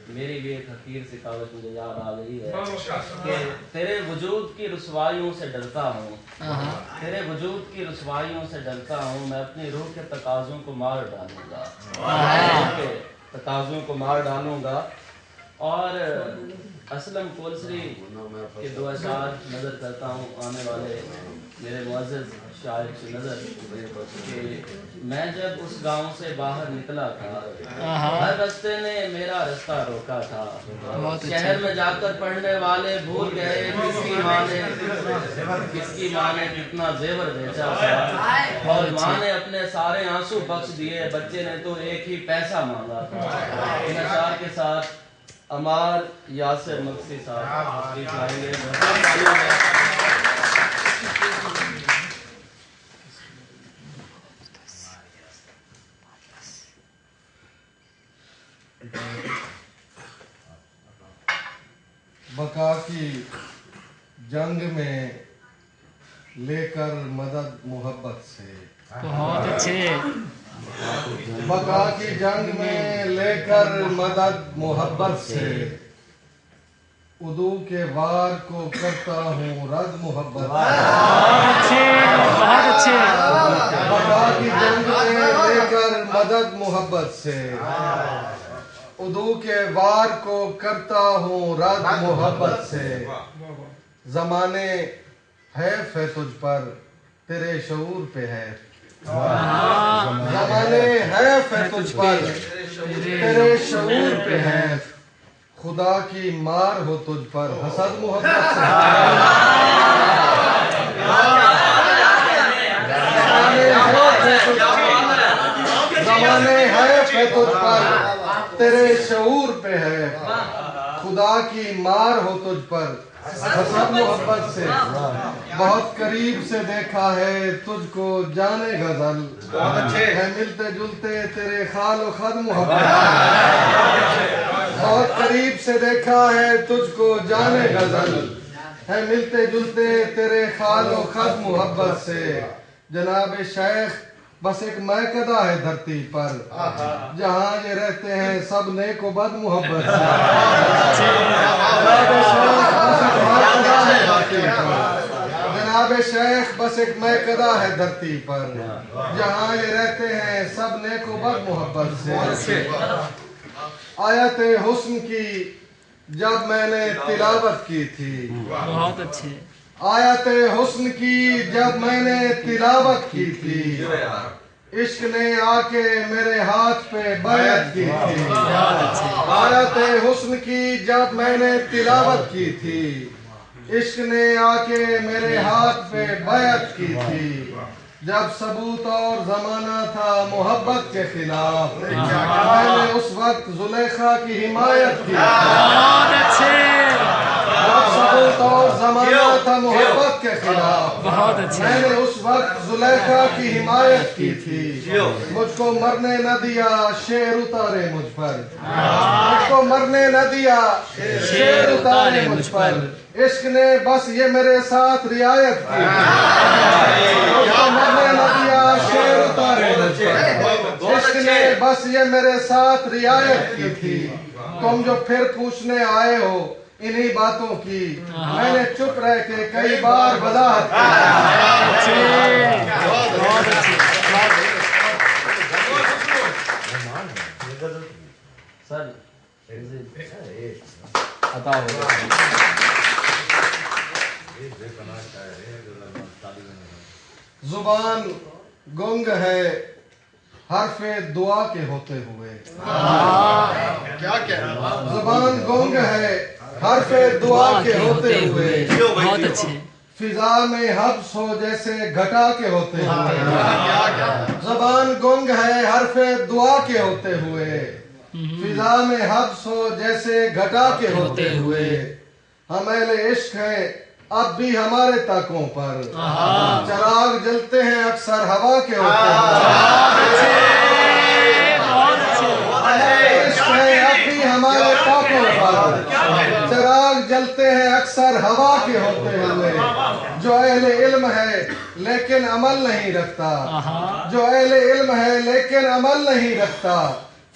میری بھی ایک حقیر سی کہاوت مجھے یاد آ گئی ہے کہ تیرے وجود کی رسوائیوں سے ڈرتا ہوں، تیرے وجود کی رسوائیوں سے ڈرتا ہوں، میں اپنی روح کے تقاضوں کو مار ڈالوں گا، روح کے تقاضوں کو مار ڈالوں گا۔ اور اسلم کولسری کے دو اشعار نظر کرتا ہوں آنے والے میرے معزز شاعر کی نظر کہ میں جب اس گاؤں سے باہر نکلا تھا، ہر رستے نے میرا رستہ روکا تھا، شہر میں جا کر پڑھنے والے بھول گئے کس کی ماں نے کتنا زیور بیچا تھا، اور ماں نے اپنے سارے آنسو بخش دیے، بچے نے تو ایک ہی پیسہ مانگا تھا۔ ان اشعار کے ساتھ عمار یاسر مقصی صاحب تشریف لائیں گے۔ بقا کی جنگ میں لے کر مدد محبت سے، بہت اچھے، بقا کی جنگ میں لے کر مدد محبت سے، عدو کے وار کو کرتا ہوں رد محبت سے۔ بہت اچھے، بقا کی جنگ میں لے کر مدد محبت سے، عدو کے وار کو کرتا ہوں رد محبت سے۔ زمانے حیف ہے تجھ پر تیرے شعور پہ ہے، زمانے حیف ہے تجھ پر تیرے شعور پہ ہے، خدا کی مار ہو تجھ پر حسد محبت سے۔ زمانے حیف ہے تجھ پر تیرے شعور پہ ہے، خدا کی مار ہو تجھ پر حسد محبت سے۔ بہت قریب سے دیکھا ہے تجھ کو جانے غزل، ہے ملتے جلتے تیرے خال و خد محبت سے۔ بہت قریب سے دیکھا ہے تجھ کو جانے غزل، ہے ملتے جلتے تیرے خال و خد محبت سے۔ جناب شیخ بس ایک میکدہ ہے دھرتی پر، جہاں یہ رہتے ہیں سب نیک و بد محبت سے۔ جناب شیخ بس ایک میکدہ ہے دھرتی پر، جہاں یہ رہتے ہیں سب نیک و بد محبت سے۔ آیت حسن کی جب میں نے تلاوت کی تھی، بہت اچھے، آیت حسن کی جب میں نے تلاوت کی تھی، عشق نے آ کے میرے ہاتھ پہ بیعت کی تھی۔ آیت حسن کی جب میں نے تلاوت کی تھی، عشق نے آ کے میرے ہاتھ پہ بیعت کی تھی۔ جب ثبوت اور زمانہ تھا محبت کے خلاف، میں نے اس وقت زلیخا کی حمایت کی۔ بہت اچھے، جب ثبوت اور زمانہ تھا محبت کے خلاف، بہت اچھے، میں نے اس وقت زلیخا کی حمایت کی تھی۔ مجھ کو مرنے نہ دیا شعر اتارے مجھ پر، مجھ کو مرنے نہ دیا شعر اتارے مجھ پر، عشق نے بس یہ میرے ساتھ رعایت کی تھی۔ مجھ کو مرنے نہ دیا شعر اتارے مجھ پر، عشق نے بس یہ میرے ساتھ رعایت کی تھی۔ تم جو پھر پوچھنے آئے ہو انہی باتوں کی، میں نے چپ رہ کے کئی بار وضاحت کی۔ سر عطا ہو زبان گنگ ہے حرف دعا کے ہوتے ہوئے، زبان گنگ ہے حرف دعا کے ہوتے ہوئے، بہت اچھے، فضا میں حبس ہو جیسے گھٹا کے ہوتے ہوئے۔ زبان گنگ ہے حرف دعا کے ہوتے ہوئے، فضا میں حبس ہو جیسے گھٹا کے ہوتے ہوئے۔ ہم اہل عشق ہیں اب بھی ہمارے تاکوں پر، چراغ جلتے ہیں اکثر ہوا کے ہوتے ہوئے۔ عشق ہے اب بھی ہمارے تاکوں پر، چراغ جلتے ہیں اکثر ہوا کے ہوتے ہوئے۔ جو اہل علم ہے لیکن عمل نہیں رکھتا، جو اہل علم ہے لیکن عمل نہیں رکھتا،